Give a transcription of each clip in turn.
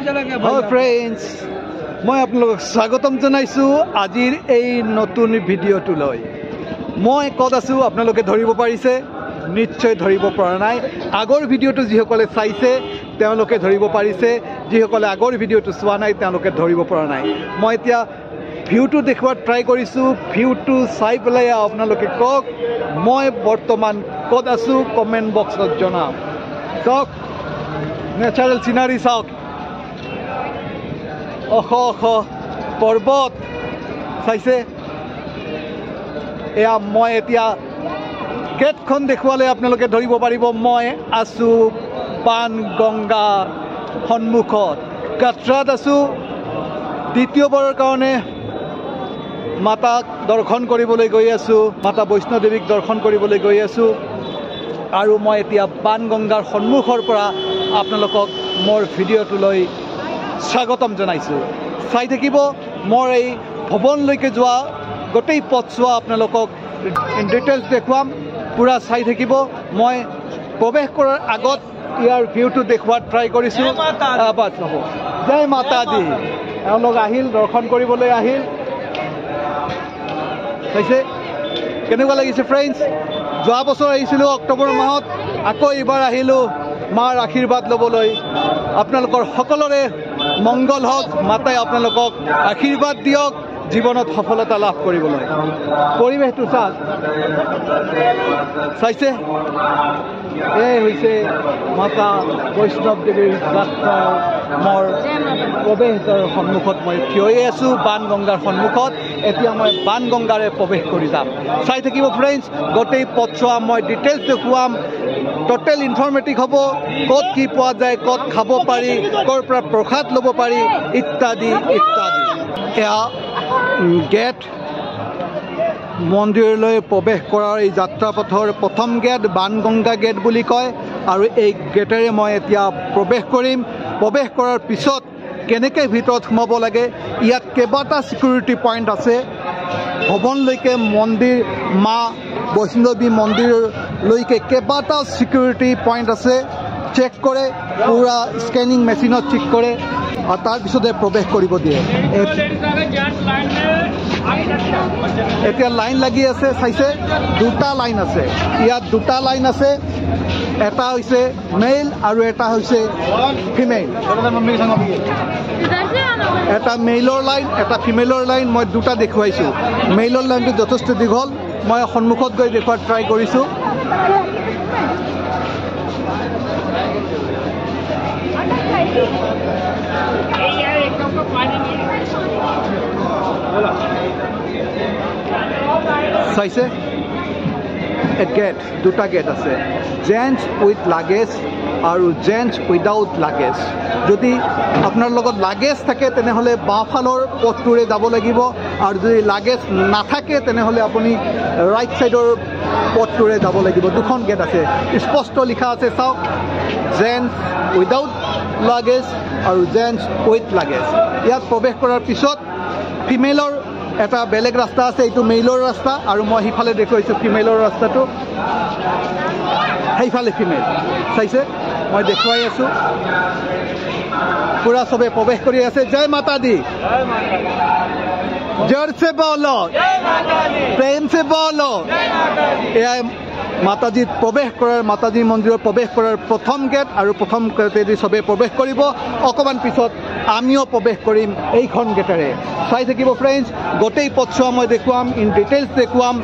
Hello friends, মই আপোনালোকক স্বাগতম জনাইছো আজিৰ এই নতুন ভিডিঅ'টো লৈ। মই কত আছো আপোনালোকে ধৰিব পাৰিছে? নিশ্চয় ধৰিব পৰা নাই। আগৰ ভিডিঅ'টো যিসকলে চাইছে তেওঁলোকে ধৰিব পাৰিছে, যিসকলে আগৰ ভিডিঅ'টো চোৱা নাই তেওঁলোকে ধৰিব পৰা নাই। মই এতিয়া ভিউটো দেখুৱাত ট্ৰাই কৰিছো, ভিউটো চাই পেলাই আপোনালোকে কওক মই বৰ্তমান কত আছো কমেন্ট বক্সত জনাওক। চাওক নেচাৰেল সিনাৰি চাওক, পৰ্বত চাইছে। এয়া মই এতিয়া গেটখন দেখুৱালে আপোনালোকে ধৰিব পাৰিব মই আছো বাণগংগা সন্মুখত। কাটৰাত আছো, দ্বিতীয়বাৰৰ কাৰণে মাতাক দৰ্শন কৰিবলৈ গৈ আছো, মাতা বৈষ্ণৱদেৱীক দৰ্শন কৰিবলৈ গৈ আছো। আৰু মই এতিয়া বাণগংগাৰ সন্মুখৰ পৰা আপোনালোকক মোৰ ভিডিঅ'টোলৈ স্বাগতম জনাইছো। চাই থাকিব মোৰ এই ভৱনলৈকে যোৱা গোটেই পথছোৱা আপোনালোকক ইন ডিটেইলছ দেখুৱাম, পুৰা চাই থাকিব। মই প্ৰৱেশ কৰাৰ আগত ইয়াৰ ভিউটো দেখুৱাত ট্ৰাই কৰিছো। জয় মাতা দি, এওঁলোক আহিল দৰ্শন কৰিবলৈ আহিল। চাইছে কেনেকুৱা লাগিছে ফ্ৰেণ্ডছ? যোৱা বছৰ আহিছিলোঁ অক্টোবৰ মাহত, আকৌ এইবাৰ আহিলোঁ মাৰ আশীৰ্বাদ ল'বলৈ। আপোনালোকৰ সকলোৰে মংগল হওক, মাতাই আপোনালোকক আশীৰ্বাদ দিয়ক জীৱনত সফলতা লাভ কৰিবলৈ। পৰিৱেশটো চাওক, চাইছে এই হৈছে মাতা বৈষ্ণৱদেৱীৰ যাত্ৰাৰ মোৰ প্ৰৱেশৰ সন্মুখত মই থিয় হৈ আছো, বাণগংগাৰ সন্মুখত। এতিয়া মই বাণগংগাৰে প্ৰৱেশ কৰি যাম। চাই থাকিব ফ্ৰেণ্ডছ, গোটেই পথছোৱা মই ডিটেইলছ দেখুৱাম, টোটেল ইনফৰ্মেটিভ হ'ব। ক'ত কি পোৱা যায়, ক'ত খাব পাৰি, ক'ৰ পৰা প্ৰসাদ ল'ব পাৰি ইত্যাদি ইত্যাদি। এয়া গেট, মন্দিৰলৈ প্ৰৱেশ কৰাৰ এই যাত্ৰা পথৰ প্ৰথম গেট বাণগংগা গেট বুলি কয়। আৰু এই গেটেৰে মই এতিয়া প্ৰৱেশ কৰিম। প্ৰৱেশ কৰাৰ পিছত কেনেকৈ ভিতৰত সোমাব লাগে, ইয়াত কেইবাটা ছিকিউৰিটি পইণ্ট আছে। ভৱনলৈকে মন্দিৰ মা বৈষ্ণৱী মন্দিৰলৈকে কেইবাটা ছিকিউৰিটি পইণ্ট আছে। চেক কৰে, পুৰা স্কেনিং মেচিনত চেক কৰে আৰু তাৰপিছতে প্ৰৱেশ কৰিব দিয়ে। এতিয়া লাইন লাগি আছে, চাইছে দুটা লাইন আছে। ইয়াত দুটা লাইন আছে, এটা হৈছে মেল আৰু এটা হৈছে ফিমেল। এটা মেইলৰ লাইন, এটা ফিমেলৰ লাইন। মই দুটা দেখুৱাইছোঁ। মেইলৰ লাইনটো যথেষ্ট দীঘল, মই সন্মুখত গৈ দেখুৱাত ট্ৰাই কৰিছোঁ। চাইছে গেট, দুটা গেট আছে, জেন্টছ উইথ লাগেজ আৰু জেন্টছ উইদাউট লাগেজ। যদি আপোনাৰ লগত লাগেজ থাকে তেনেহ'লে বাওঁফালৰ পথটোৰে যাব লাগিব, আৰু যদি লাগেজ নাথাকে তেনেহ'লে আপুনি ৰাইট ছাইডৰ পথটোৰে যাব লাগিব। দুখন গেট আছে, স্পষ্ট লিখা আছে চাওক, জেন্টছ উইদাউট লাগেজ আৰু জেন্টছ উইথ লাগেজ। ইয়াত প্ৰৱেশ কৰাৰ পিছত ফিমেলৰ এটা বেলেগ ৰাস্তা আছে, এইটো মেইলৰ ৰাস্তা, আৰু মই সিফালে দেখুৱাইছোঁ ফিমেলৰ ৰাস্তাটো। সেইফালে ফিমেল, চাইছে মই দেখুৱাই আছোঁ। পুৰা চবে প্ৰৱেশ কৰি আছে। জয় মাতা দি, জোৰ সে বলো, প্ৰেম সে বলো। এয়াই মাতাজীত প্ৰৱেশ কৰাৰ, মাতাজী মন্দিৰত প্ৰৱেশ কৰাৰ প্ৰথম গেট, আৰু প্ৰথম গেটেদি চবে প্ৰৱেশ কৰিব। অকণমান পিছত আমিও প্ৰৱেশ কৰিম এইখন গেটেৰে। চাই থাকিব ফ্ৰেণ্ডছ, গোটেই পথছোৱা মই দেখুৱাম, ইন ডিটেইলছ দেখুৱাম।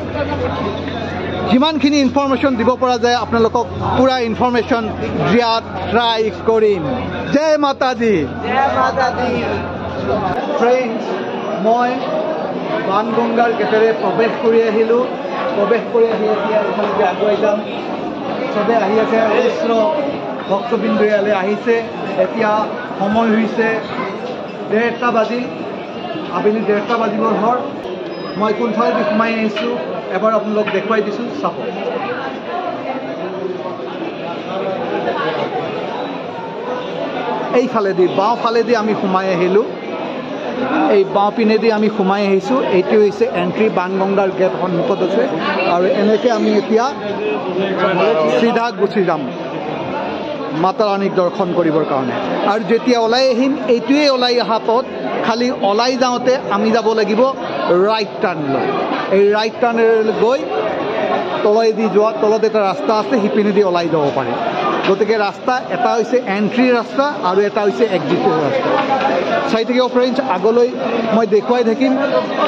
যিমানখিনি ইনফৰ্মেশ্যন দিব পৰা যায় আপোনালোকক পুৰা ইনফৰ্মেশ্যন দিয়াত ট্ৰাই কৰিম। জয় মাতা দি। ফ্ৰেণ্ডছ, মই বাণগংগাৰ গেটেৰে প্ৰৱেশ কৰি আহিলোঁ। প্ৰৱেশ কৰি আহি এতিয়া এইফালে আগুৱাই যাম। চবে আহি আছে, অজস্ৰ ভক্তবিন্দু ইয়ালৈ আহিছে। এতিয়া সময় হৈছে 1:30 বাজিল, আবেলি 1:30 বাজিবৰ ঘৰ। মই কোনফালেদি সোমাই আহিছোঁ এবাৰ আপোনালোক দেখুৱাই দিছোঁ, চাব। এইফালেদি বাওঁফালেদি আমি সোমাই আহিলোঁ, এই বাওঁ পিনেদি আমি সোমাই আহিছোঁ। এইটো হৈছে এণ্ট্ৰি, বাণগংগাৰ গেট সন্মুখত আছে। আৰু এনেকৈ আমি এতিয়া চিধা গুচি যাম। মাতা ৰাণীক দৰ্শন কৰিবৰ কাৰণে। আৰু যেতিয়া ওলাই আহিম এইটোৱে ওলাই অহা পথ, খালি ওলাই যাওঁতে আমি যাব লাগিব ৰাইট টাৰ্ণ লৈ। এই ৰাইট টাৰ্ণেৰে গৈ তলেদি যোৱা, তলত এটা ৰাস্তা আছে, সিপিনেদি ওলাই যাব পাৰে। গতিকে ৰাস্তা এটা হৈছে এণ্ট্ৰিৰ ৰাস্তা আৰু এটা হৈছে এক্সিটৰ ৰাস্তা। চাই থাকিব ফ্ৰেণ্ডছ, আগলৈ মই দেখুৱাই থাকিম।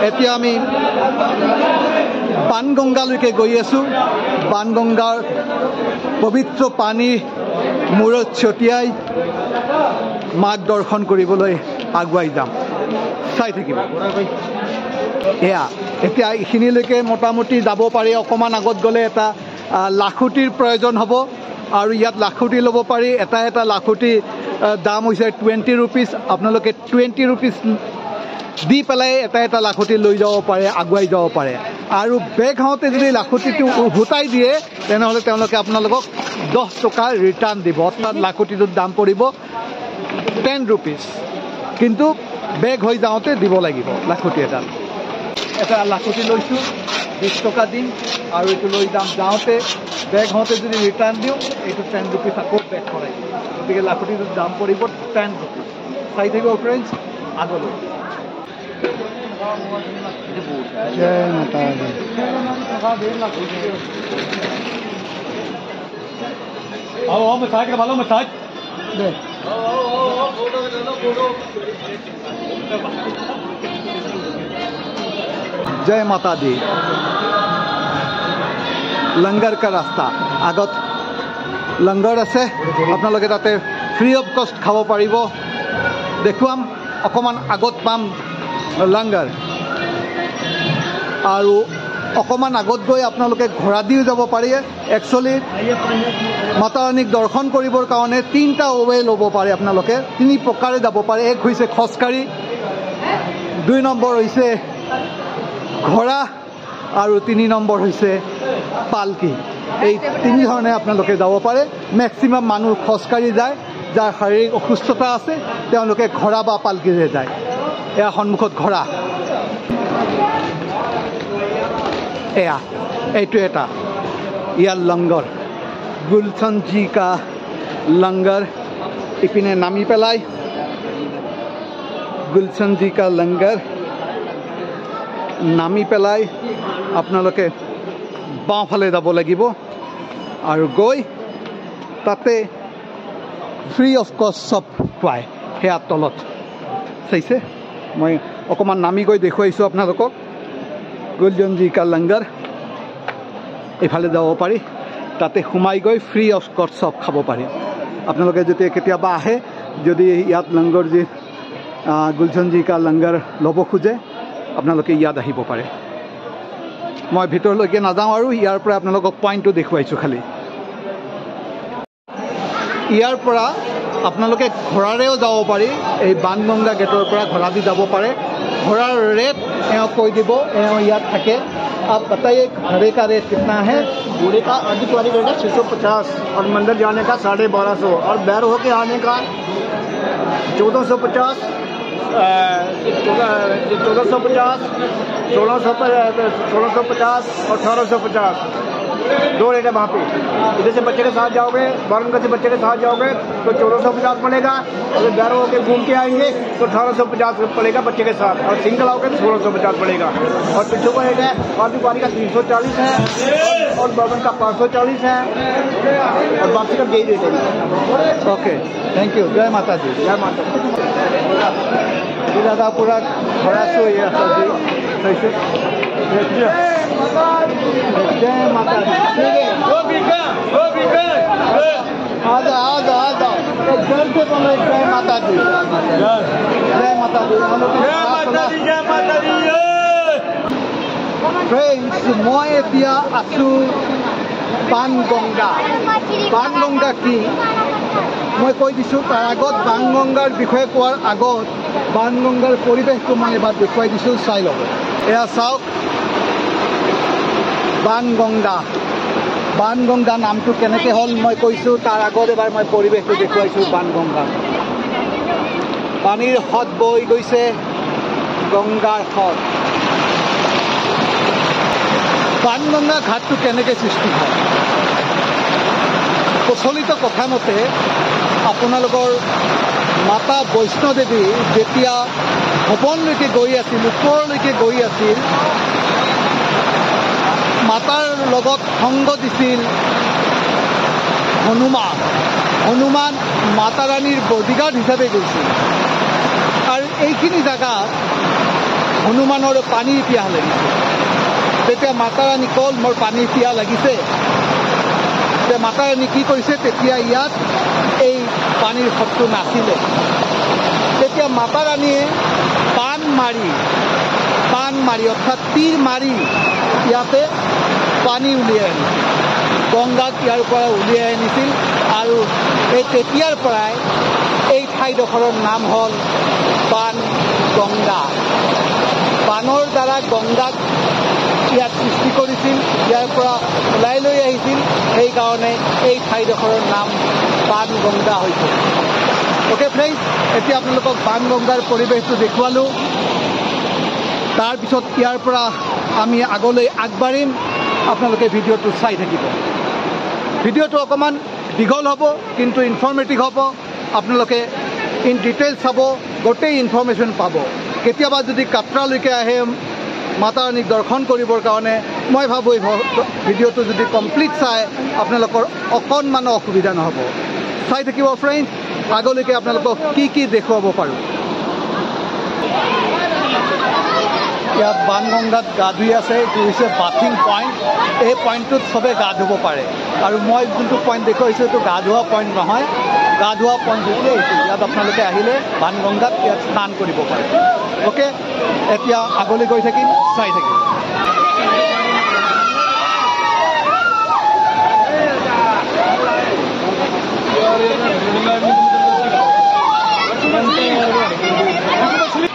এতিয়া আমি বাণগংগালৈকে গৈ আছোঁ। বাণগংগাৰ পবিত্ৰ পানী মূৰত ছটিয়াই মাক দৰ্শন কৰিবলৈ আগুৱাই যাম। চাই থাকিব। এয়া এতিয়া এইখিনিলৈকে মোটামুটি যাব পাৰি। অকণমান আগত গ'লে এটা লাখুটিৰ প্ৰয়োজন হ'ব আৰু ইয়াত লাখুটি ল'ব পাৰি। এটা লাখুটি দাম হৈছে 20 ৰুপিজ। আপোনালোকে 20 ৰুপিজ দি পেলাই এটা লাখুটি লৈ যাব পাৰে, আগুৱাই যাব পাৰে। আৰু বেগ হওঁতে যদি লাখুটিটো উভতাই দিয়ে তেনেহ'লে তেওঁলোকে আপোনালোকক 10 টকা ৰিটাৰ্ণ দিব। অৰ্থাৎ লাখুটিটোৰ দাম পৰিব 10 ৰুপিজ, কিন্তু বেগ হৈ যাওঁতে দিব লাগিব লাখুটি এডাল। এটা লাখুটি লৈছোঁ, 20 টকা দিম আৰু এইটো লৈ যাম। যাওঁতে বেগ হওঁতে যদি ৰিটাৰ্ণ দিওঁ এইটো 10 ৰুপিজ আকৌ বেগ কৰাই দিম। গতিকে লাখুটিটোৰ দাম পৰিব 10 ৰুপিজ। চাই থাকিব ফ্ৰেণ্ডছ, আগলৈ। জয় মাতা দি। ভালো মচাজ দে। जय माता दी। लंगर का रास्ता আগত লংগৰ আছে, আপোনালোকে তাতে ফ্ৰী অফ কষ্ট খাব পাৰিব। দেখুৱাম, অকণমান আগত পাম লংগৰ। আৰু অকণমান আগত গৈ আপোনালোকে ঘোঁৰা দিও যাব পাৰি। একচুৱেলি মাতা ৰাণীক দৰ্শন কৰিবৰ কাৰণে 3টা ৱে ল'ব পাৰে আপোনালোকে। 3 প্ৰকাৰে যাব পাৰে। এক হৈছে খোজকাঢ়ি, 2 নম্বৰ হৈছে ঘোঁৰা আৰু 3 নম্বৰ হৈছে পালকি। এই 3 ধৰণে আপোনালোকে যাব পাৰে। মেক্সিমাম মানুহ খোজকাঢ়ি যায়, যাৰ শাৰীৰিক অসুস্থতা আছে তেওঁলোকে ঘোঁৰা বা পালকিৰে যায়। এয়া সন্মুখত ঘোঁৰা। এয়া এইটো এটা ইয়াৰ লংগৰ, গুলশন জি কা লংগৰ। ইপিনে নামি পেলাই গুলশন জি কা লংগৰ নামি পেলাই আপোনালোকে বাওঁফালে যাব লাগিব আৰু গৈ তাতে ফ্ৰী অফ কষ্ট চব পায়। সেয়া তলত চাইছে, মই অকণমান নামি গৈ দেখুৱাইছোঁ আপোনালোকক। গুলশন জি কা লংগৰ এইফালে যাব পাৰি, তাতে সোমাই গৈ ফ্ৰী অফ কষ্ট চব খাব পাৰি। আপোনালোকে যদি কেতিয়াবা আহে, যদি ইয়াত লংগৰ যি গুলশন জি কা লংগৰ ল'ব খোজে আপোনালোকে ইয়াত আহিব পাৰে। মই ভিতৰলৈকে নাযাওঁ আৰু ইয়াৰ পৰা আপোনালোকক পইণ্টটো দেখুৱাইছোঁ খালি। ইয়াৰ পৰা আপোনালোকে ঘোঁৰাৰেও যাব পাৰি। এই বাণগংগা গেটৰ পৰা ঘোঁৰা দি যাব পাৰে। ঘোঁৰাৰ ৰেট এওঁ কৈ দিব, এওঁ ইয়াত থাকে। आप बताइए घोड़े का रेट कितना है? घोड़े का अधिक वाली रेट है 650 और मंदिर जाने का 1250 और बैर होके आने का 1450, 1450, 1650 और 1850। 2 रेट है वहाँ पे। इधर से बच्चे के साथ जाओगे, बारंगढ़ से बच्चे के साथ जाओगे तो 1450 पड़ेगा। अगर बैर होके घूम के आएंगे तो 1850 पड़ेगा बच्चे के साथ, और सिंगल आओगे तो 1650 पड़ेगा। और पिछों का रेट है आदि का 340 है और बबन का 540 है और बाकी का यही रेट है। Okay, thank you. जय माता दी। जय माता दी। दादा पूरा घोड़ा सो ये सब्जी कैसे? जय माता दी। ठीक है, आ जाओ घर से बोलो जय माता दी। जय माता दी। फ्रेंड्स, मैं এতিয়া আছো বাণগংগা। বাণগংগা কি মই কৈ দিছোঁ। তাৰ আগত বাণগংগাৰ বিষয়ে কোৱাৰ আগত বাণগংগাৰ পৰিৱেশটো মই এবাৰ দেখুৱাই দিছোঁ, চাই ল'ব। এয়া চাওক বাণগংগা। বাণগংগা নামটো কেনেকৈ হ'ল মই কৈছোঁ। তাৰ আগত এবাৰ মই পৰিৱেশটো দেখুৱাইছোঁ বাণগংগা। পানীৰ হ্ৰদ বৈ গৈছে, গংগাৰ হ্ৰদ। বাণগংগা ঘাটটো কেনেকৈ সৃষ্টি হয়? প্ৰচলিত কথা মতে আপোনালোকৰ মাতা বৈষ্ণদেৱী যেতিয়া ভৱনলৈকে গৈ আছিল, ওপৰলৈকে গৈ আছিল, মাতাৰ লগত সংগ দিছিল হনুমান মাতা ৰাণীৰ বডিগাৰ্ড হিচাপে গৈছিল। আৰু এইখিনি জেগাত হনুমানৰ পানীৰ পিয়াহ লাগিছিল। তেতিয়া মাতা ৰাণী ক'ল মোৰ পানীৰ পিয়াহ লাগিছে। মাতা ৰাণী কি কৰিছে, তেতিয়া ইয়াত এই পানীৰ সত্ৰু নাছিলে। তেতিয়া মাতা ৰাণীয়ে পাণ মাৰি অৰ্থাৎ তীৰ মাৰি ইয়াতে পানী উলিয়াই আনিছিল, গংগাক ইয়াৰ পৰা উলিয়াই আনিছিল। আৰু এই তেতিয়াৰ পৰাই এই ঠাইডোখৰৰ নাম হ'ল বান গংগা। বানৰ দ্বাৰা গংগাক ইয়াত সৃষ্টি কৰিছিল, ইয়াৰ পৰা ওলাই লৈ আহিছিল, সেইকাৰণে এই ঠাইডোখৰৰ নাম বান গংগা হৈছে। অ'কে ফ্ৰেণ্ডছ, এতিয়া আপোনালোকক বান গংগাৰ পৰিৱেশটো দেখুৱালোঁ। তাৰপিছত ইয়াৰ পৰা আমি আগলৈ আগবাঢ়িম। আপোনালোকে ভিডিঅ'টো চাই থাকিব। ভিডিঅ'টো অকণমান দীঘল হ'ব, কিন্তু ইনফৰ্মেটিভ হ'ব। আপোনালোকে ইন ডিটেইলছ চাব, গোটেই ইনফৰ্মেশ্যন পাব। কেতিয়াবা যদি কাটৰালৈকে আহে মাতা ৰাণীক দৰ্শন কৰিবৰ কাৰণে, মই ভাবোঁ এই ভিডিঅ'টো যদি কমপ্লিট চাই আপোনালোকৰ অকণমানো অসুবিধা নহ'ব। চাই থাকিব ফ্ৰেণ্ডছ, আগলৈকে আপোনালোকক কি দেখুৱাব পাৰোঁ। ইয়াত বানগংগাত গা ধুই আছে। এইটো হৈছে বাথিং পইণ্ট। এই পইণ্টটোত চবে গা ধুব পাৰে। আৰু মই যোনটো পইণ্ট দেখুৱাইছোঁ এইটো গা ধোৱা পইণ্ট নহয়, গা ধোৱা পইণ্ট হৈছে এইটো। ইয়াত আপোনালোকে আহিলে বানগংগাত ইয়াত স্নান কৰিব পাৰে। অ'কে, এতিয়া আগলৈ গৈ থাকিম, চাই থাকিম।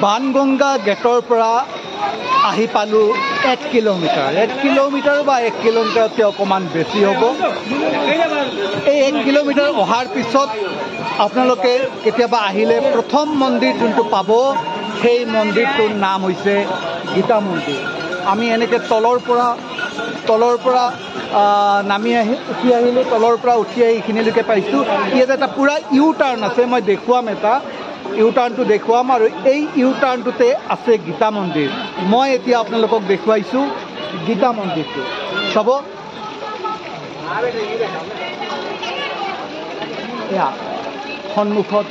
বানগংগা গেটৰ পৰা আহি পালোঁ 1 কিলোমিটাৰ। 1 কিলোমিটাৰ বা 1 কিলোমিটাৰতকৈ অকণমান বেছি হ'ব। এই 1 কিলোমিটাৰ অহাৰ পিছত আপোনালোকে কেতিয়াবা আহিলে প্ৰথম মন্দিৰ যোনটো পাব, সেই মন্দিৰটোৰ নাম হৈছে গীতা মন্দিৰ। আমি এনেকৈ তলৰ পৰা নামি উঠি আহিলোঁ, তলৰ পৰা উঠি আহি এইখিনিলৈকে পাইছোঁ। ইয়াত এটা পূৰা ইউ টাৰ্ণ আছে, মই দেখুৱাম এটা ইউ টাৰ্ণটো দেখুৱাম। আৰু এই ইউ টাৰ্ণটোতে আছে গীতা মন্দিৰ। মই এতিয়া আপোনালোকক দেখুৱাইছোঁ গীতা মন্দিৰটো। চাব, এয়া সন্মুখত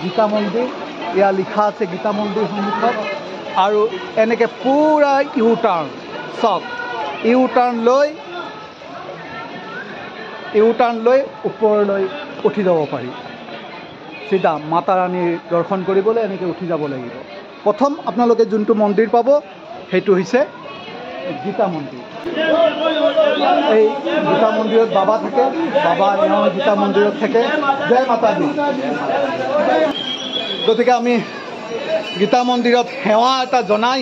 গীতা মন্দিৰ, এয়া লিখা আছে গীতা মন্দিৰ সন্মুখত। আৰু এনেকৈ পূৰা ইউ টাৰ্ণ, চাওক, ইউ টাৰ্ণ লৈ ওপৰলৈ উঠি যাব পাৰি। চিধা মাতা ৰাণীৰ দৰ্শন কৰিবলৈ এনেকৈ উঠি যাব লাগিব। প্ৰথম আপোনালোকে যোনটো মন্দিৰ পাব সেইটো হৈছে গীতা মন্দিৰ। এই গীতা মন্দিৰত বাবা থাকে, বাবা এওঁ গীতা মন্দিৰত থাকে। জয় মাতা দি। গতিকে আমি গীতা মন্দিৰত সেৱা এটা জনাই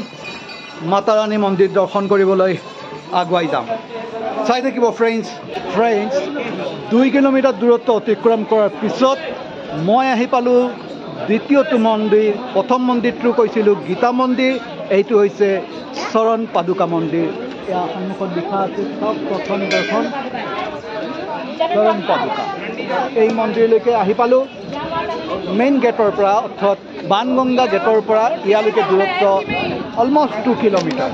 মাতা ৰাণী মন্দিৰ দৰ্শন কৰিবলৈ আগুৱাই যাম। চাই থাকিব ফ্ৰেণ্ডছ। 2 কিলোমিটাৰ দূৰত্ব অতিক্ৰম কৰাৰ পিছত মই আহি পালোঁ দ্বিতীয়টো মন্দিৰ। প্ৰথম মন্দিৰটো কৈছিলোঁ গীতা মন্দিৰ, এইটো হৈছে চৰণ পাদুকা মন্দিৰ। এয়া সন্মুখত লিখা আছে প্ৰথম দৰ্শন চৰণ পাদুকা। এই মন্দিৰলৈকে আহি পালোঁ। মেইন গেটৰ পৰা অৰ্থাৎ বানগংগা গেটৰ পৰা ইয়ালৈকে দূৰত্ব অলমষ্ট 2 কিলোমিটাৰ।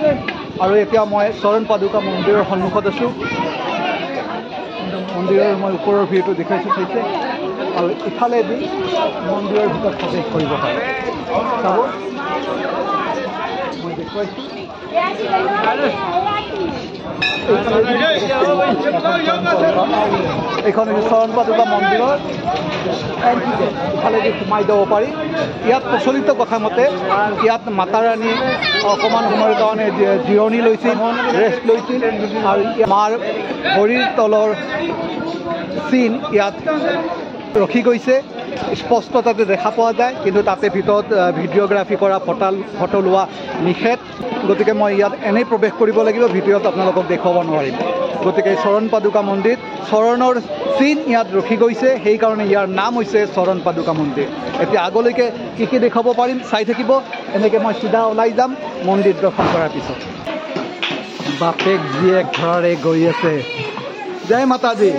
আৰু এতিয়া মই চৰণ পাদুকা মন্দিৰৰ সন্মুখত আছোঁ। মন্দিৰৰ মই ওপৰৰ ভিউটো দেখুৱাইছোঁ চাইছে। আৰু ইফালেদি মন্দিৰৰ ভিতৰত প্ৰৱেশ কৰিব পাৰে। চাব, মই দেখুৱাইছোঁ। এইখন হৈছে চৰণ পাদুকা মন্দিৰৰ এণ্ট্ৰি গেট। ইফালেদি সোমাই যাব পাৰি। ইয়াত প্ৰচলিত কথা মতে ইয়াত মাতা ৰাণী অকণমান সময়ৰ কাৰণে জিৰণি লৈছিল, ৰেষ্ট লৈছিল। আৰু মাৰ ভৰিৰ তলৰ চিন ইয়াত ৰখি গৈছে, স্পষ্ট তাতে দেখা পোৱা যায়। কিন্তু তাতে ভিতৰত ভিডিঅ'গ্ৰাফী কৰা, ফটো লোৱা নিষেধ। গতিকে মই ইয়াত এনেই প্ৰৱেশ কৰিব লাগিব, ভিডিঅ'ত আপোনালোকক দেখুৱাব নোৱাৰিম। গতিকে চৰণ পাদুকা মন্দিৰ, চৰণৰ চিন ইয়াত ৰখি গৈছে, সেইকাৰণে ইয়াৰ নাম হৈছে চৰণ পাদুকা মন্দিৰ। এতিয়া আগলৈকে কি দেখুৱাব পাৰিম, চাই থাকিব। এনেকৈ মই চিধা ওলাই যাম মন্দিৰ দৰ্শন কৰাৰ পিছত। বাপেক জীয়েক ঘৰৰে গৈ আছে। জয় মাতা দি।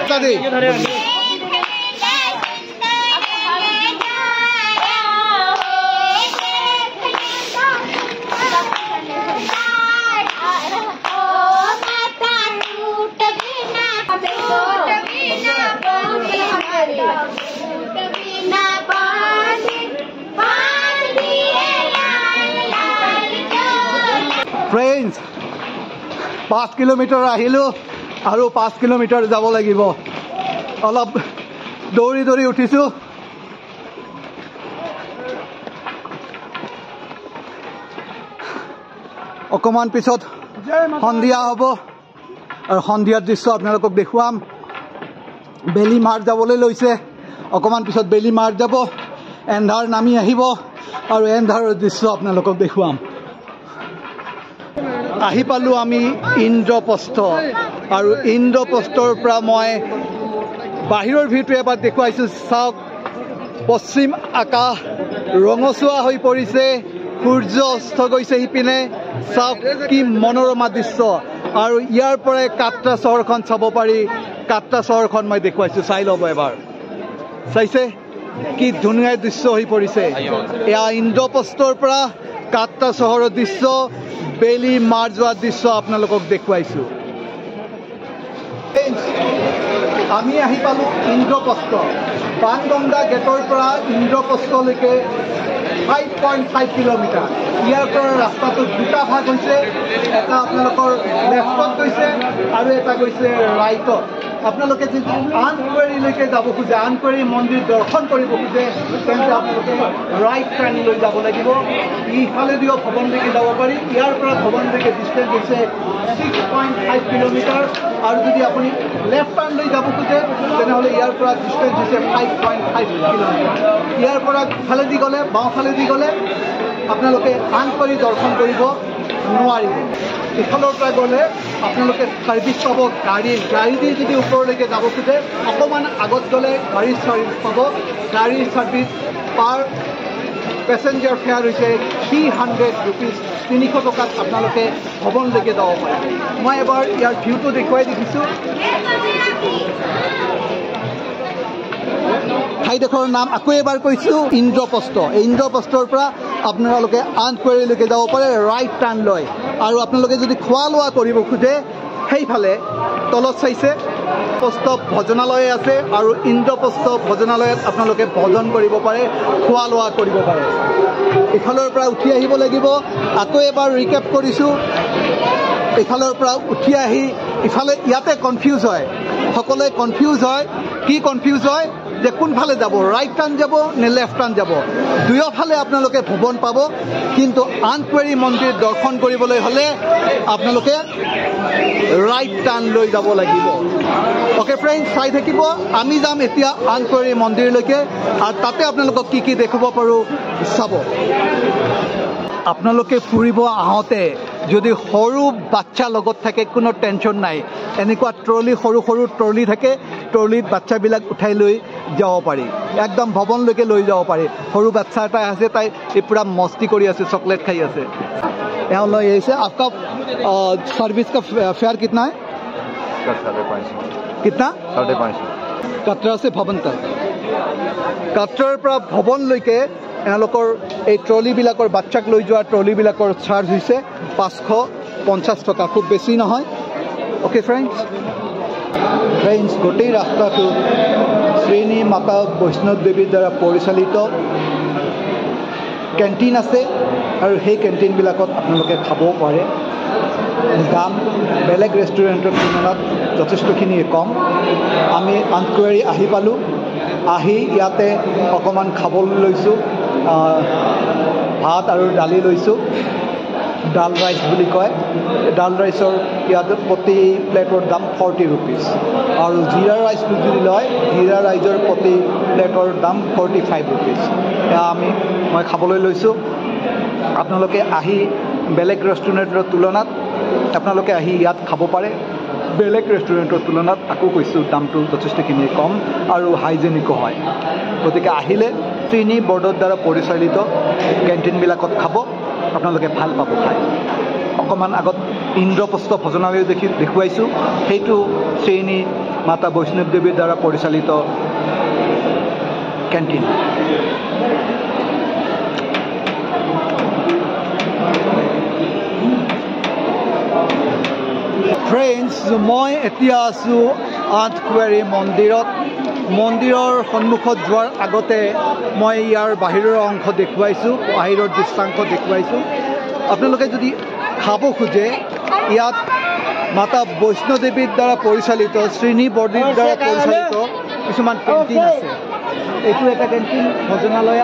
দাদি ফ্ৰেণ্ডছ 5 কিলোমিটাৰ আহিলোঁ আৰু 5 কিলোমিটাৰ যাব লাগিব অলপ দৌৰি দৌৰি উঠিছোঁ অকণমান পিছত সন্ধিয়া হ'ব আৰু সন্ধিয়াৰ দৃশ্য আপোনালোকক দেখুৱাম বেলি মাৰ যাবলৈ লৈছে অকণমান পিছত বেলি মাৰ যাব এন্ধাৰ নামি আহিব আৰু এন্ধাৰৰ দৃশ্য আপোনালোকক দেখুৱাম আহি পালোঁ আমি ইন্দ্ৰপ্ৰস্থ আৰু ইন্দ্ৰপ্ৰস্থৰ পৰা মই বাহিৰৰ ভিউটো এবাৰ দেখুৱাইছোঁ চাওক পশ্চিম আকাশ ৰঙচুৱা হৈ পৰিছে সূৰ্য অস্ত গৈছে সিপিনে চাওক কি মনোৰমা দৃশ্য আৰু ইয়াৰ পৰাই কাটৰা চহৰখন চাব পাৰি কাটৰা চহৰখন মই দেখুৱাইছোঁ চাই ল'ব এবাৰ চাইছে কি ধুনীয়া দৃশ্য হৈ পৰিছে এয়া ইন্দ্ৰপ্ৰস্থৰ পৰা কাটৰা চহৰৰ দৃশ্য বেলি মাৰ যোৱা দৃশ্য আপোনালোকক দেখুৱাইছোঁ আমি আহি পালোঁ ইন্দ্ৰপ্ৰস্থ বাণগংগা গেটৰ পৰা ইন্দ্ৰপ্ৰস্থলৈকে 5.5 কিলোমিটাৰ ইয়াৰ পৰা ৰাস্তাটো দুটা ভাগ হৈছে এটা আপোনালোকৰ লেফ্টত গৈছে আৰু এটা গৈছে ৰাইটত আপোনালোকে যদি আনকুৱাৰীলৈকে যাব খোজে আনকুৱাৰী মন্দিৰ দৰ্শন কৰিব খোজে তেন্তে আপোনালোকে ৰাইট টাৰ্ণ লৈ যাব লাগিব ইফালেদিও ভৱনলৈকে যাব পাৰি ইয়াৰ পৰা ভৱনলৈকে ডিষ্টেঞ্চ হৈছে 6.5 কিলোমিটাৰ আৰু যদি আপুনি লেফ্ট টাৰ্ণ লৈ যাব খোজে তেনেহ'লে ইয়াৰ পৰা ডিষ্টেঞ্চ হৈছে 5.5 কিলোমিটাৰ ইয়াৰ পৰা ইফালেদি গ'লে বাওঁফালেদি গ'লে আপোনালোকে আনকুৱাৰী দৰ্শন কৰিব নোৱাৰিব ইফালৰ পৰা গ'লে আপোনালোকে ছাৰ্ভিচ পাব গাড়ী দি যদি ওপৰলৈকে যাব খোজে অকণমান আগত গ'লে গাড়ীৰ ছাৰ্ভিচ পাব গাড়ীৰ ছাৰ্ভিচ পাৰ পেচেঞ্জাৰ ফেয়াৰ হৈছে 300 ৰুপিজ 300 টকাত আপোনালোকে ভৱনলৈকে যাব পাৰে মই এবাৰ ইয়াৰ ভিউটো দেখুৱাই দেখিছোঁ ঠাইডোখৰৰ নাম আকৌ এবাৰ কৈছোঁ ইন্দ্ৰপ্ৰস্থ এই ইন্দ্ৰপ্ৰস্থৰ পৰা আপোনালোকে আনকুৱাৰীলৈকে যাব পাৰে ৰাইট টাৰ্ণ লৈ আৰু আপোনালোকে যদি খোৱা লোৱা কৰিব খোজে সেইফালে তলত চাইছে ইন্দ্ৰপ্ৰস্থ ভজনালয় আছে আৰু ইন্দ্ৰপ্ৰস্থ ভজনালয়ত আপোনালোকে ভজন কৰিব পাৰে খোৱা লোৱা কৰিব পাৰে ইফালৰ পৰা উঠি আহিব লাগিব আকৌ এবাৰ ৰিকেপ কৰিছোঁ ইফালৰ পৰা উঠি আহি ইফালে ইয়াতে কনফিউজ হয় সকলোৱে কনফিউজ হয় কি কনফিউজ হয় যে কোনফালে যাব ৰাইট টাৰ্ণ যাব নে লেফ্ট টাৰ্ণ যাব দুয়োফালে আপোনালোকে ভৱন পাব কিন্তু আনকুৱাৰী মন্দিৰ দৰ্শন কৰিবলৈ হ'লে আপোনালোকে ৰাইট টাৰ্ণ লৈ যাব লাগিব অ'কে ফ্ৰেণ্ডছ চাই থাকিব আমি যাম এতিয়া আনকুৱাৰী মন্দিৰলৈকে আৰু তাতে আপোনালোকক কি কি দেখাব পাৰোঁ চাব আপোনালোকে ফুৰিব আহোঁতে যদি সৰু বাচ্চা লগত থাকে কোনো টেনশ্যন নাই এনেকুৱা ট্ৰলি সৰু সৰু ট্ৰলি থাকে ট্ৰলিত বাচ্চাবিলাক উঠাই লৈ যাব পাৰি একদম ভৱনলৈকে লৈ যাব পাৰি সৰু বাচ্চা এটা আছে তাই পুৰা মস্তি কৰি আছে চকলেট খাই আছে यहाँ लो यही से आपका सर्विस का फेयर कितना है 550 कितना 550 कटरा से भवन तक कटरार পৰা ভৱনলৈকে এওঁলোকৰ এই ট্ৰলিবিলাকৰ বাচ্চাক লৈ যোৱা ট্ৰলিবিলাকৰ চাৰ্জ হৈছে 550 টকা খুব বেছি নহয় ওকে ফ্ৰেণ্ডছ গোটেই ৰাস্তাটো শ্ৰেণী মাতা বৈষ্ণৱ দেৱীৰ দ্বাৰা পৰিচালিত কেণ্টিন আছে আৰু সেই কেণ্টিনবিলাকত আপোনালোকে খাবও পাৰে দাম বেলেগ ৰেষ্টুৰেণ্টৰ তুলনাত যথেষ্টখিনি কম আমি আনকুৱাৰী আহি পালোঁ আহি ইয়াতে অকণমান খাবলৈ লৈছোঁ ভাত আৰু দালি লৈছোঁ ডাল ৰাইচ বুলি কয় ডাল ৰাইচৰ ইয়াত প্ৰতি প্লেটৰ দাম 40 ৰুপিজ আৰু জিৰা ৰাইচটো যদি লয় জিৰা ৰাইচৰ প্ৰতি প্লেটৰ দাম 45 ৰুপিজ এয়া মই খাবলৈ লৈছোঁ আপোনালোকে আহি বেলেগ ৰেষ্টুৰেণ্টৰ তুলনাত আপোনালোকে আহি ইয়াত খাব পাৰে বেলেগ ৰেষ্টুৰেণ্টৰ তুলনাত আকৌ কৈছোঁ দামটো যথেষ্টখিনি কম আৰু হাইজেনিকো হয় গতিকে আহিলে তিনি বৰ্ডৰ দ্বাৰা পৰিচালিত কেণ্টিনবিলাকত খাব আপোনালোকে ভাল পাব খাই অকণমান আগত ইন্দ্ৰপ্ৰস্থ ভোজনালয় দেখুৱাইছোঁ সেইটো শ্ৰেণী মাতা বৈষ্ণৱ দেৱীৰ দ্বাৰা পৰিচালিত কেণ্টিন ফ্ৰেণ্ডছ মই এতিয়া আছোঁ আঠকুৱাৰী মন্দিৰত মন্দিৰৰ সন্মুখত যোৱাৰ আগতে মই ইয়াৰ বাহিৰৰ অংশ দেখুৱাইছোঁ বাহিৰৰ দৃশ্যাংশ দেখুৱাইছোঁ আপোনালোকে যদি খাব খোজে ইয়াত মাতা বৈষ্ণৱদেৱীৰ দ্বাৰা পৰিচালিত শ্ৰীনি বৰদীৰ দ্বাৰা পৰিচালিত কিছুমান কেণ্টিন আছে এইটো এটা কেণ্টিন ভোজনালয়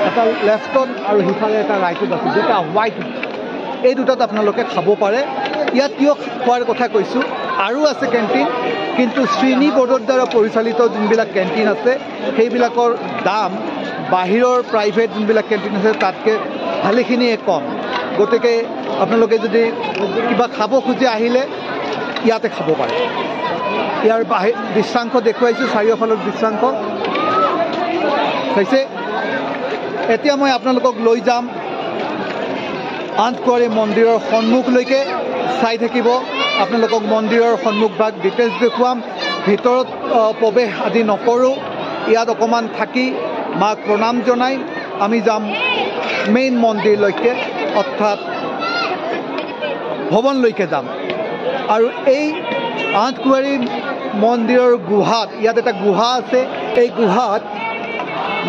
এটা লেফ্টত আৰু সিফালে এটা ৰাইটত আছে দুটা হোৱাইট এই দুটাত আপোনালোকে খাব পাৰে ইয়াত কিয় খোৱাৰ কথা কৈছোঁ আৰু আছে কেণ্টিন কিন্তু শ্ৰীনি বৰ্ডৰ দ্বাৰা পৰিচালিত যোনবিলাক কেণ্টিন আছে সেইবিলাকৰ দাম বাহিৰৰ প্ৰাইভেট যোনবিলাক কেণ্টিন আছে তাতকৈ ভালেখিনিয়ে কম গতিকে আপোনালোকে যদি কিবা খাব খোজে আহিলে ইয়াতে খাব পাৰে ইয়াৰ দৃশ্যাংশ দেখুৱাইছোঁ চাৰিওফালৰ দৃশ্যাংশ চাইছে এতিয়া মই আপোনালোকক লৈ যাম আঠকুৱাৰী মন্দিৰৰ সন্মুখলৈকে চাই থাকিব আপোনালোকক মন্দিৰৰ সন্মুখভাগ ডিটেইলছ দেখুৱাম ভিতৰত প্ৰৱেশ আদি নকৰোঁ ইয়াত অকণমান থাকি মাক প্ৰণাম জনাই আমি যাম মেইন মন্দিৰলৈকে অৰ্থাৎ ভৱনলৈকে যাম আৰু এই আঠকুৱাৰী মন্দিৰৰ গুহাত ইয়াত এটা গুহা আছে এই গুহাত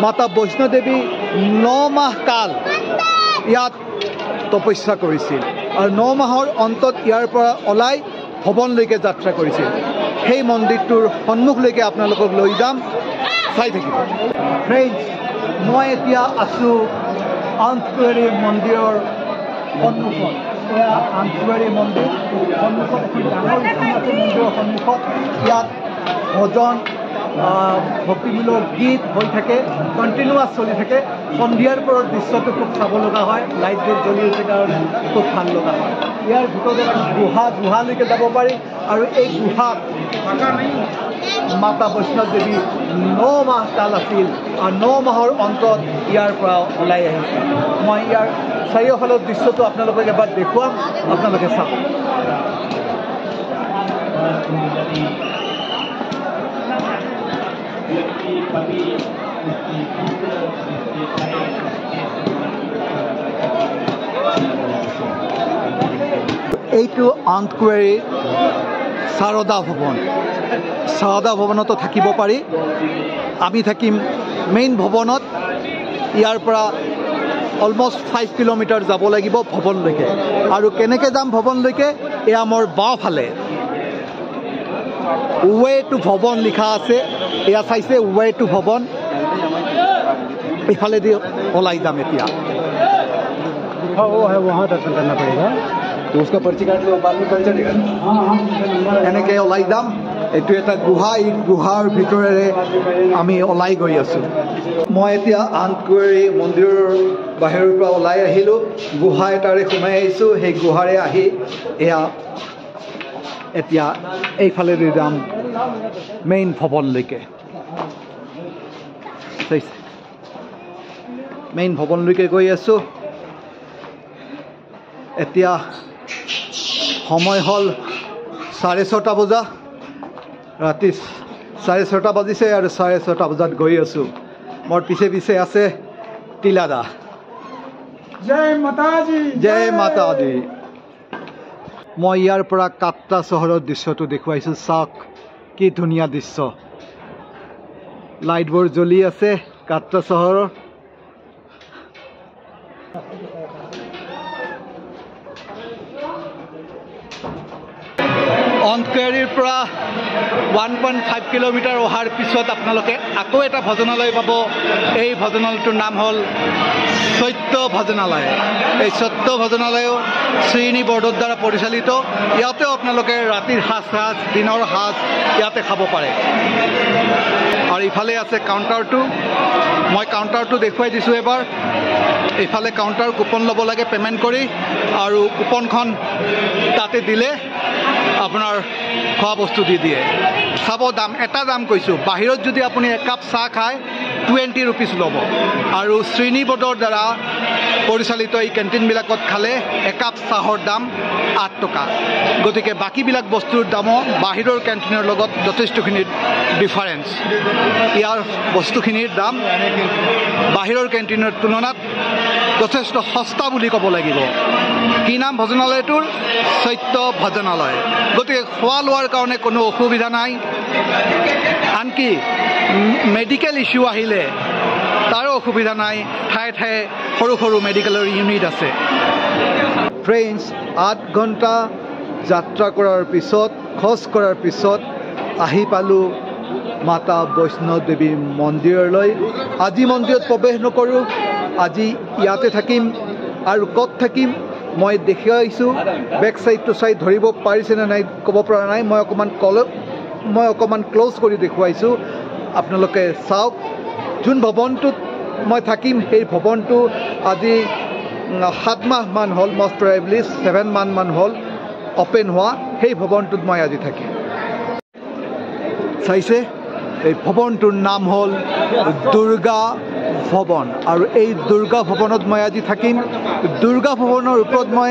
মাতা বৈষ্ণৱদেৱী 9 মাহ কাল ইয়াত তপস্যা কৰিছিল আৰু 9 মাহৰ অন্তত ইয়াৰ পৰা ওলাই ভৱনলৈকে যাত্ৰা কৰিছিল সেই মন্দিৰটোৰ সন্মুখলৈকে আপোনালোকক লৈ যাম চাই থাকিব ফ্ৰেণ্ডছ মই এতিয়া আছোঁ আঠকুৱাৰী মন্দিৰৰ সন্মুখত এয়া আঠকুৱাৰী মন্দিৰ সন্মুখত এখন ডাঙৰ স্থান আছে মন্দিৰৰ সন্মুখত ইয়াত ভজন ভক্তিমূলক গীত হৈ থাকে কণ্টিনিউৱাছ চলি থাকে সন্ধিয়াৰ পৰৰ দৃশ্যটো খুব চাব লগা হয় লাইটবোৰ জ্বলি উঠে কাৰণে খুব ভাল লগা হয় ইয়াৰ ভিতৰত এখন গুহালৈকে যাব পাৰি আৰু এই গুহাত মাতা বৈষ্ণৱদেৱী 9 মাহ কাল আছিল আৰু 9 মাহৰ অন্তত ইয়াৰ পৰা ওলাই আহিছিল মই ইয়াৰ চাৰিওফালৰ দৃশ্যটো আপোনালোকক এবাৰ দেখুৱাম আপোনালোকে চাব এইটো আঠকুৱাৰী শাৰদা ভৱন শাৰদা ভৱনতো থাকিব পাৰি আমি থাকিম মেইন ভৱনত ইয়াৰ পৰা অলমষ্ট 5 কিলোমিটাৰ যাব লাগিব ভৱনলৈকে আৰু কেনেকৈ যাম ভৱনলৈকে এয়া মোৰ বাওঁফালে ৱে টু ভৱন লিখা আছে এয়া চাইছে ৱে টু ভৱন ইফালেদি ওলাই যাম এতিয়া वहाँ दर्शन करना पड़ेगा तो उसका पर्ची काट लो बाद में कल चलेगा এনেকৈ ওলাই যাম এইটো এটা গুহা এই গুহাৰ ভিতৰেৰে আমি ওলাই গৈ আছোঁ মই এতিয়া আঠকুৱাৰী মন্দিৰৰ বাহিৰৰ পৰা ওলাই আহিলোঁ গুহা এটাৰে সোমাই আহিছোঁ সেই গুহাৰে আহি এয়া এতিয়া এইফালেদি যাম মেইন ভৱনলৈকে মেইন ভৱনলৈকে গৈ আছোঁ এতিয়া সময় হ'ল 6:30 বজা ৰাতি 6:30 বাজিছে আৰু 6:30 বজাত গৈ আছোঁ মোৰ পিছে পিছে আছে তিলাদা जय माताजी জয় মাতা দি মই ইয়াৰ পৰা কাট্ৰা চহৰৰ দৃশ্যটো দেখুৱাইছোঁ চাওক কি ধুনীয়া দৃশ্য লাইটবোৰ জ্বলি আছে কাট্ৰা চহৰৰ আঠকুৱাৰীৰ পৰা 1.5 কিলোমিটাৰ অহাৰ পিছত আপোনালোকে আকৌ এটা ভজনালয় পাব এই ভজনালয়টোৰ নাম হ'ল সত্য ভজনালয় এই সত্য ভজনালয়ো শ্ৰীনি বৰ্ডৰ দ্বাৰা পৰিচালিত ইয়াতেও আপোনালোকে ৰাতিৰ সাজ দিনৰ সাজ ইয়াতে খাব পাৰে আৰু ইফালে আছে কাউণ্টাৰটো মই কাউণ্টাৰটো দেখুৱাই দিছোঁ এবাৰ এইফালে কাউণ্টাৰ কুপন ল'ব লাগে পে'মেণ্ট কৰি আৰু কুপনখন তাতে দিলে আপোনাৰ খোৱা বস্তু দি দিয়ে চাব দাম এটা দাম কৈছোঁ বাহিৰত যদি আপুনি একাপ চাহ খায় 20 रुपीस ল'ব আৰু শ্ৰীনি বৰ্ডৰ দ্বাৰা পৰিচালিত এই কেণ্টিনবিলাকত খালে একাপ চাহৰ দাম 8 টকা গতিকে বাকীবিলাক বস্তুৰ দামো বাহিৰৰ কেণ্টিনৰ লগত যথেষ্টখিনি ডিফাৰেঞ্চ ইয়াৰ বস্তুখিনিৰ দাম বাহিৰৰ কেণ্টিনৰ তুলনাত যথেষ্ট সস্তা বুলি ক'ব লাগিব কি নাম ভোজনালয়টোৰ সত্য ভোজনালয় গতিকে খোৱা লোৱাৰ কাৰণে কোনো অসুবিধা নাই আনকি মেডিকেল ইস্যু আহিলে তাৰো অসুবিধা নাই ঠায়ে ঠায়ে সৰু সৰু মেডিকেলৰ ইউনিট আছে ফ্ৰেণ্ডছ 8 ঘণ্টা যাত্ৰা কৰাৰ পিছত খোজ কৰাৰ পিছত আহি পালোঁ মাতা বৈষ্ণৱ দেৱী মন্দিৰলৈ আজি মন্দিৰত প্ৰৱেশ নকৰোঁ আজি ইয়াতে থাকিম আৰু ক'ত থাকিম মই দেখুৱাইছোঁ বেক চাইডটো চাই ধৰিব পাৰিছেনে নাই ক'ব পৰা নাই মই অকণমান ক্ল'জ কৰি দেখুৱাইছোঁ আপোনালোকে চাওক যোন ভৱনটোত মই থাকিম সেই ভৱনটো আজি 7 মাহমান হ'ল মষ্ট প্ৰবেবলি 7 মাহমান হ'ল অপেন হোৱা সেই ভৱনটোত মই আজি থাকিম চাইছে এই ভৱনটোৰ নাম হ'ল দুৰ্গা ভৱন আৰু এই দুৰ্গা ভৱনত মই আজি থাকিম দুৰ্গা ভৱনৰ ওপৰত মই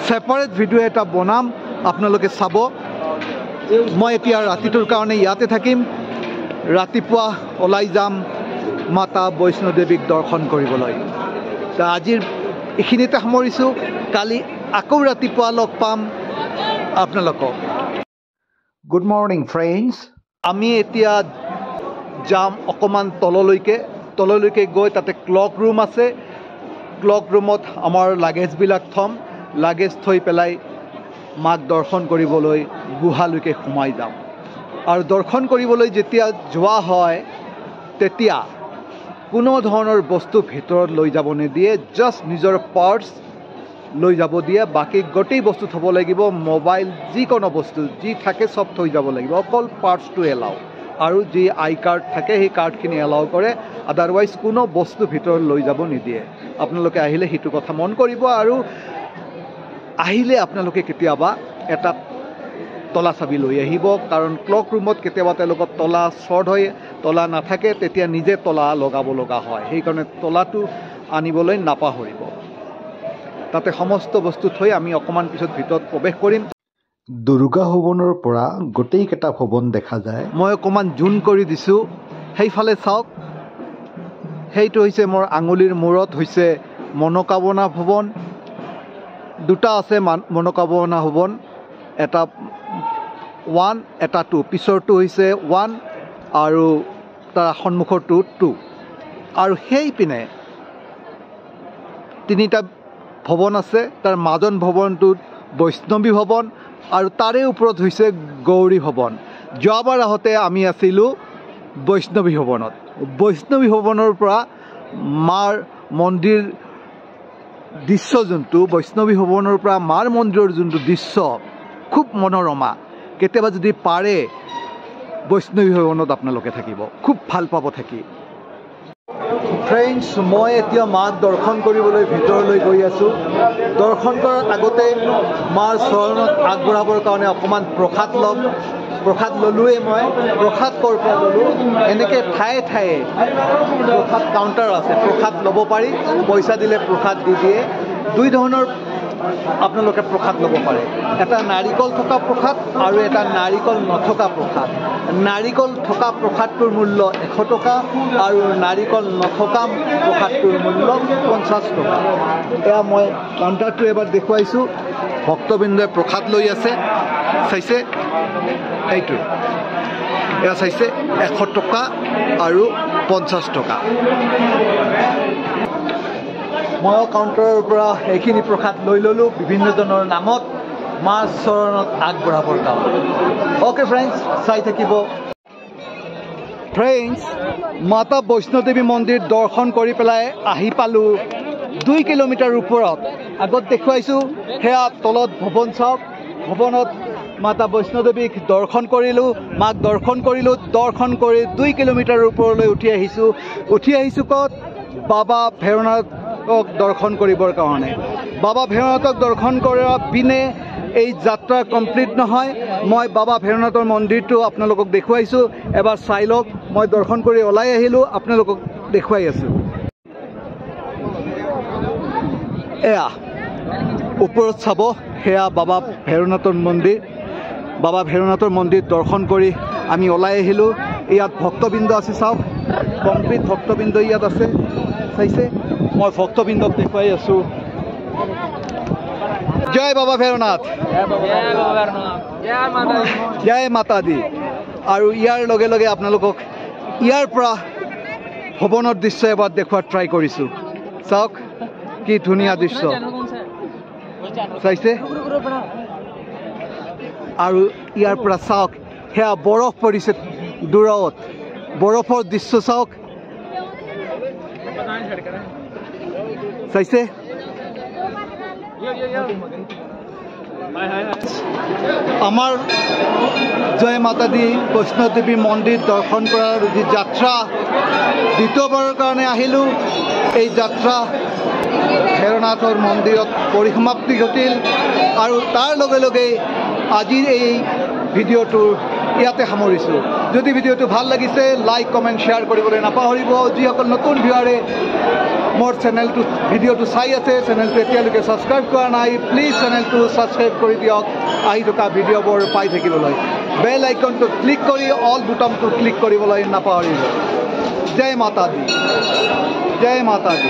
ছেপাৰেট ভিডিঅ' এটা বনাম আপোনালোকে চাব মই এতিয়া ৰাতিটোৰ কাৰণে ইয়াতে থাকিম ৰাতিপুৱা ওলাই যাম মাতা বৈষ্ণৱ দেৱীক দৰ্শন কৰিবলৈ আজিৰ এইখিনিতে সামৰিছোঁ কালি আকৌ ৰাতিপুৱা লগ পাম আপোনালোকক গুড মৰ্ণিং ফ্ৰেণ্ডছ আমি এতিয়া যাম অকণমান তললৈকে গৈ তাতে ক্লক ৰুম আছে ক্লক ৰুমত আমাৰ লাগেজবিলাক থ'ম লাগেজ থৈ পেলাই মাক দৰ্শন কৰিবলৈ গুহালৈকে সোমাই যাম আৰু দৰ্শন কৰিবলৈ যেতিয়া যোৱা হয় তেতিয়া কোনো ধৰণৰ বস্তু ভিতৰত লৈ যাব নিদিয়ে জাষ্ট নিজৰ পাৰ্টছ লৈ যাব দিয়ে বাকী গোটেই বস্তু থ'ব লাগিব মোবাইল যিকোনো বস্তু যি থাকে চব থৈ যাব লাগিব অকল পাৰ্টছটো এলাও আৰু যি আই কাৰ্ড থাকে সেই কাৰ্ডখিনি এলাও কৰে আদাৰৱাইজ কোনো বস্তু ভিতৰত লৈ যাব নিদিয়ে আপোনালোকে আহিলে সেইটো কথা মন কৰিব আৰু আহিলে আপোনালোকে কেতিয়াবা এটা তলা চাবি লৈ আহিব কাৰণ ক্লক ৰুমত কেতিয়াবা তেওঁলোকৰ তলা শ্বৰ্ট হয় তলা নাথাকে তেতিয়া নিজে তলা লগাব লগা হয় সেইকাৰণে তলাটো আনিবলৈ নাপাহৰিব তাতে সমস্ত বস্তু থৈ আমি অকণমান পিছত ভিতৰত প্ৰৱেশ কৰিম দুৰ্গা ভৱনৰ পৰা গোটেইকেইটা ভৱন দেখা যায় মই অকণমান জুম কৰি দিছোঁ সেইফালে চাওক সেইটো হৈছে মোৰ আঙুলিৰ মূৰত হৈছে মনোকামনা ভৱন দুটা আছে মনোকামনা ভৱন এটা 1 এটা 2 পিছৰটো হৈছে 1 আৰু তাৰ সন্মুখৰটো 2 আৰু সেই পিনে তিনিটা ভৱন আছে তাৰ মাজৰ ভৱনটোত বৈষ্ণৱী ভৱন আৰু তাৰে ওপৰত হৈছে গৌৰী ভৱন যোৱাবাৰ আহোঁতে আমি আছিলোঁ বৈষ্ণৱী ভৱনত বৈষ্ণৱী ভৱনৰ পৰা মাৰ মন্দিৰ দৃশ্য যোনটো বৈষ্ণৱী ভৱনৰ পৰা মাৰ মন্দিৰৰ যোনটো দৃশ্য খুব মনোৰমা কেতিয়াবা যদি পাৰে বৈষ্ণৱী ভৱনত আপোনালোকে থাকিব খুব ভাল পাব থাকি ফ্ৰেণ্ডছ মই এতিয়া মাক দৰ্শন কৰিবলৈ ভিতৰলৈ গৈ আছোঁ দৰ্শন কৰাৰ আগতে মাৰ চৰণত আগবঢ়াবৰ কাৰণে অকণমান প্ৰসাদ ল'লোৱেই মই প্ৰসাদ ক'ৰ পৰা ল'লোঁ এনেকৈ ঠায়ে ঠায়ে প্ৰসাদ কাউণ্টাৰ আছে প্ৰসাদ ল'ব পাৰি পইচা দিলে প্ৰসাদ দি দিয়ে দুই ধৰণৰ আপোনালোকে প্ৰসাদ ল'ব পাৰে এটা নাৰিকল থকা প্ৰসাদ আৰু এটা নাৰিকল নথকা প্ৰসাদ নাৰিকল থকা প্ৰসাদটোৰ মূল্য 100 টকা আৰু নাৰিকল নথকা প্ৰসাদটোৰ মূল্য 50 টকা এয়া মই কাউণ্টাৰটো এবাৰ দেখুৱাইছোঁ ভক্তবৃন্দই প্ৰসাদ লৈ আছে চাইছে এইটো এয়া চাইছে 100 টকা আৰু 50 টকা মই কাউণ্টাৰৰ পৰা এইখিনি প্ৰসাদ লৈ ল'লোঁ বিভিন্নজনৰ নামত মাৰ চৰণত আগবঢ়াবৰ কাৰণে অ'কে ফ্ৰেণ্ডছ চাই থাকিব ফ্ৰেণ্ডছ মাতা বৈষ্ণৱদেৱী মন্দিৰ দৰ্শন কৰি পেলাই আহি পালোঁ 2 কিলোমিটাৰ ওপৰত আগত দেখুৱাইছোঁ সেয়া তলত ভৱন চাওক ভৱনত মাতা বৈষ্ণৱদেৱীক দৰ্শন কৰিলোঁ মাক দৰ্শন কৰিলোঁ দৰ্শন কৰি 2 কিলোমিটাৰ ওপৰলৈ উঠি আহিছোঁ ক'ত বাবা ভৈৰৱনাথক দৰ্শন কৰিবৰ কাৰণে বাবা ভৈৰৱনাথক দৰ্শন কৰাৰ পিনে এই যাত্ৰা কমপ্লিট নহয় মই বাবা ভৈৰৱনাথৰ মন্দিৰটো আপোনালোকক দেখুৱাইছোঁ এবাৰ চাই লওক মই দৰ্শন কৰি ওলাই আহিলোঁ আপোনালোকক দেখুৱাই আছোঁ এয়া ওপৰত চাব সেয়া বাবা ভৈৰৱনাথৰ মন্দিৰ বাবা ভৈৰৱনাথৰ মন্দিৰ দৰ্শন কৰি আমি ওলাই আহিলোঁ ইয়াত ভক্তবৃন্দ আছে চাওক কমপ্লিট ভক্তবৃন্দ ইয়াত আছে চাইছে মই ভক্তবৃন্দক দেখুৱাই আছোঁ জয় বাবা ভৈৰৱনাথ জয় মাতা দি আৰু ইয়াৰ লগে লগে আপোনালোকক ইয়াৰ পৰা ভৱনৰ দৃশ্য এবাৰ দেখুৱাৰ ট্ৰাই কৰিছোঁ চাওক কি ধুনীয়া দৃশ্য চাইছে আৰু ইয়াৰ পৰা চাওক সেয়া বৰফ পৰিছে দূৰত বৰফৰ দৃশ্য চাওক চাইছে আমাৰ জয় মাতা দি বৈষ্ণৱদেৱী মন্দিৰ দৰ্শন কৰাৰ যি যাত্ৰা দ্বিতীয়বাৰৰ কাৰণে আহিলোঁ এই যাত্ৰা ভৈৰৱনাথৰ মন্দিৰত পৰিসমাপ্তি ঘটিল আৰু তাৰ লগে লগে আজিৰ এই ভিডিঅ'টো ইয়াতে সামৰিছোঁ যদি ভিডিঅ'টো ভাল লাগিছে লাইক কমেণ্ট শ্বেয়াৰ কৰিবলৈ নাপাহৰিব যিসকল নতুন ভিউৱাৰে মোৰ চেনেলটো ভিডিঅ'টো চাই আছে চেনেলটো এতিয়ালৈকে ছাবস্ক্ৰাইব কৰা নাই প্লিজ চেনেলটো ছাবস্ক্ৰাইব কৰি দিয়ক আহি থকা ভিডিঅ'বোৰ পাই থাকিবলৈ বেল আইকনটো ক্লিক কৰি অল বুটামটো ক্লিক কৰিবলৈ নাপাহৰিব জয় মাতা দি জয় মাতা দি